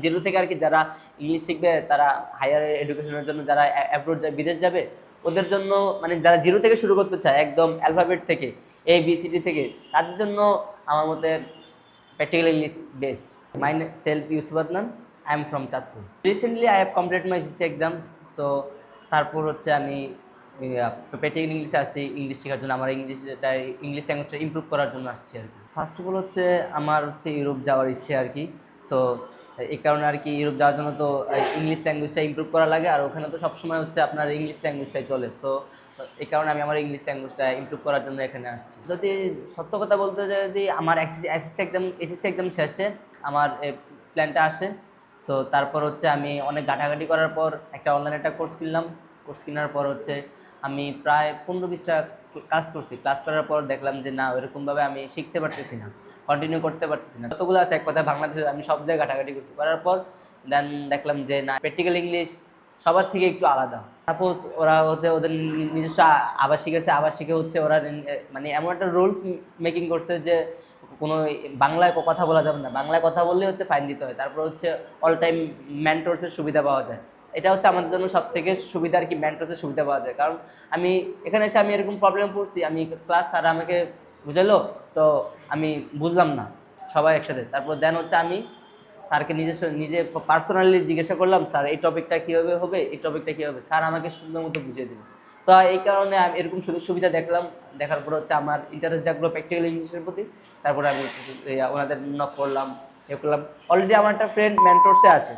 Zero থেকে আর কি যারা ইংলিশ শিখবে, তারা হায়ার এডুকেশনের জন্য যারা অ্যাব্রোড বিদেশ যাবে, ওদের জন্য মানে যারা জিরো থেকে শুরু করতে চায় একদম অ্যালফাবেট থেকে, ABCD থেকে, তাদের জন্য আমার মতে practical English best. My self Yusuf Adnan, I am from Chandpur. Recently I have complete my SSC exam. So তারপর হচ্ছে আমি প্র্যাকটিক্যাল ইংলিশে আসছি ইংলিশ শেখার জন্য, আমার ইংলিশ ল্যাঙ্গুয়েজটা ইমপ্রুভ করার জন্য আসছি আর কি। ফার্স্ট অফ অল হচ্ছে আমার হচ্ছে ইউরোপ যাওয়ার ইচ্ছে আর কি। সো এই কারণে আর কি ইউরোপ যাওয়ার জন্য তো ইংলিশ ল্যাঙ্গুয়েজটা ইমপ্রুভ করা লাগে, আর ওখানে তো সবসময় হচ্ছে আপনার ইংলিশ ল্যাঙ্গুয়েজটাই চলে। সো এই কারণে আমি আমার ইংলিশ ল্যাঙ্গুয়েজটা ইমপ্রুভ করার জন্য এখানে আসছি। যদি সত্য কথা বলতে চাই, যদি আমার SSC এক্সাম শেষে আমার প্ল্যানটা আসে, সো তারপর হচ্ছে আমি অনেক ঘাটাঘাটি করার পর একটা অনলাইনে একটা কোর্স কিনলাম। কোর্স কেনার পর হচ্ছে আমি প্রায় 15-20টা ক্লাস করার পর দেখলাম যে না, ওইরকমভাবে আমি শিখতে পারতেছি না, কন্টিনিউ করতে পারতেছি না। যতগুলো আছে এক কথা বাংলাদেশে আমি সব জায়গায় ঘাটাঘাটি করছি, করার পর দেন দেখলাম যে না, প্র্যাকটিক্যাল ইংলিশ সবার থেকে একটু আলাদা। সাপোজ ওরা ওদের নিজস্ব আবাসিকে হচ্ছে ওরা মানে এমন একটা রুলস মেকিং করছে যে কোনো বাংলায় কথা বলা যাবে না, বাংলায় কথা বললে হচ্ছে ফাইন দিতে হয়। তারপর হচ্ছে অল টাইম মেন্টরসের সুবিধা পাওয়া যায়। এটা হচ্ছে আমাদের জন্য সব থেকে সুবিধা আর কি, মেন্টরসের সুবিধা পাওয়া যায়। কারণ আমি এখানে এসে আমি এরকম প্রবলেম পড়ছি, আমি ক্লাস স্যার আমাকে বুঝালো, তো আমি বুঝলাম না সবাই একসাথে। তারপর দেন হচ্ছে আমি স্যারকে নিজে পার্সোনালি জিজ্ঞাসা করলাম, স্যার এই টপিকটা কীভাবে হবে, এই টপিকটা কী হবে, স্যার আমাকে সুন্দর মতো বুঝিয়ে দিল। তো এই কারণে আমি এরকম সুযোগ সুবিধা দেখলাম, দেখার পর হচ্ছে আমার ইন্টারেস্ট জাগলো প্র্যাকটিক্যাল ইংলিশের প্রতি। তারপরে আমি ওনাদের নক করলাম, করলাম। অলরেডি আমার একটা ফ্রেন্ড মেন্টরসে আছে,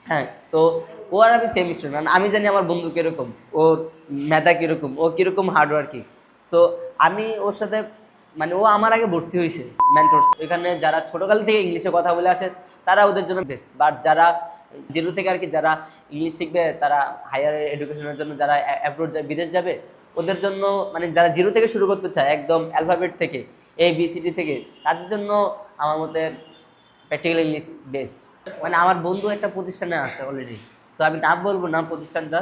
হ্যাঁ। তো ও আর আমি সেম স্টুডেন্ট, মানে আমি জানি আমার বন্ধু কীরকম, ওর মেধা কীরকম, ও কীরকম হার্ডওয়ার্কিং। সো আমি ওর সাথে মানে ও আমার আগে ভর্তি হয়েছে মেন্টরস। এখানে যারা ছোটোকাল থেকে ইংলিশে কথা বলে আসে তারা ওদের জন্য বেস্ট, বাট যারা জিরো থেকে আর কি যারা ইংলিশ শিখবে, তারা হায়ার এডুকেশনের জন্য যারা অ্যাব্রোড বিদেশ যাবে, ওদের জন্য মানে যারা জিরো থেকে শুরু করতে চায় একদম অ্যালফাবেট থেকে, ABCD থেকে, তাদের জন্য আমার মতে প্র্যাকটিক্যাল ইংলিশ বেস্ট। মানে আমার বন্ধু একটা প্রতিষ্ঠানে আছে অলরেডি, তো আমি নাম বলবো না প্রতিষ্ঠানটা,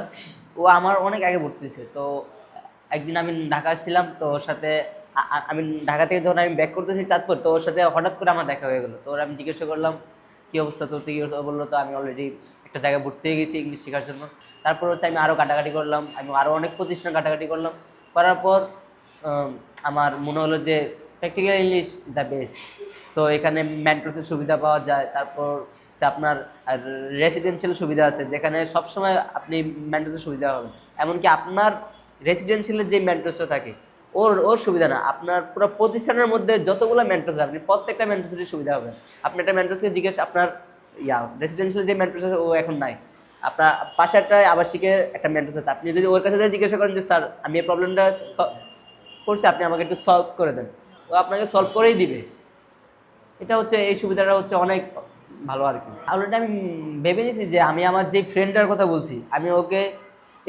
ও আমার অনেক আগে ভর্তি হয়েছে। তো একদিন আমি ঢাকা ছিলাম, তো ওর সাথে আমি ঢাকা থেকে যখন আমি ব্যাক করতেছি চাঁদপুর, তো ওর সাথে হঠাৎ করে আমার দেখা হয়ে গেলো। তো ওর আমি জিজ্ঞাসা করলাম কী অবস্থা তোর, কী অবস্থা বললো, তো আমি অলরেডি একটা জায়গায় ভর্তি হয়ে গেছি ইংলিশ শেখার জন্য। তারপর হচ্ছে আমি আরও কাটাকাটি করলাম, আমি আরও অনেক প্রতিষ্ঠান কাটাকাটি করলাম, করার পর আমার মনে হলো যে practical English is the best. So এখানে মেন্টরসের সুবিধা পাওয়া যায়, তারপর হচ্ছে আপনার রেসিডেন্সিয়াল সুবিধা আছে, যেখানে সবসময় আপনি মেন্টরসের সুবিধা পাবেন। এমনকি আপনার রেসিডেন্সিয়ালের যে মেন্টরসটা থাকে ওর সুবিধা না, আপনার পুরো প্রতিষ্ঠানের মধ্যে যতগুলো মেন্টরস আপনি প্রত্যেকটা মেন্টরসেরই সুবিধা হবে। আপনি একটা মেন্টরসকে জিজ্ঞেস, আপনার রেসিডেন্সিয়াল যে মেন্টরস আছে ও এখন নাই, আপনার পাশে একটা আবাসিকে একটা মেন্টরস আছে, আপনি যদি ওর কাছে যাই জিজ্ঞাসা করেন যে স্যার আমি এই প্রবলেমটা করছি, আপনি আমাকে একটু সলভ করে দেন, ও আপনাকে সলভ করেই দিবে। এটা হচ্ছে এই সুবিধাটা হচ্ছে অনেক ভালো আর কি। অলরেডি আমি ভেবে নিয়েছি যে আমি আমার যে ফ্রেন্ডটার কথা বলছি, আমি ওকে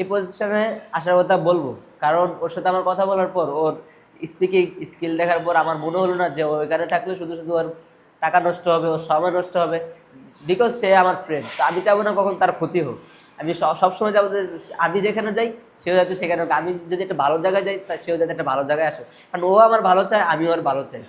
এই পজিশনে আসার কথা বলবো, কারণ ওর সাথে আমার কথা বলার পর ওর স্পিকিং স্কিল দেখার পর আমার মনে হলো না যে ও এখানে থাকলে শুধু শুধু ওর টাকা নষ্ট হবে, ওর সময় নষ্ট হবে, বিকজ সে আমার ফ্রেন্ড। তো আমি চাবো না কখন তার ক্ষতি হোক, আমি সবসময় চাবো যে আমি যেখানে যাই সেও যাতে সেখানে হোক, আমি যদি একটা ভালো জায়গায় যাই তা সেও যাতে একটা ভালো জায়গায় আসো, কারণ ও আমার ভালো চায়, আমিও ওর ভালো চাই।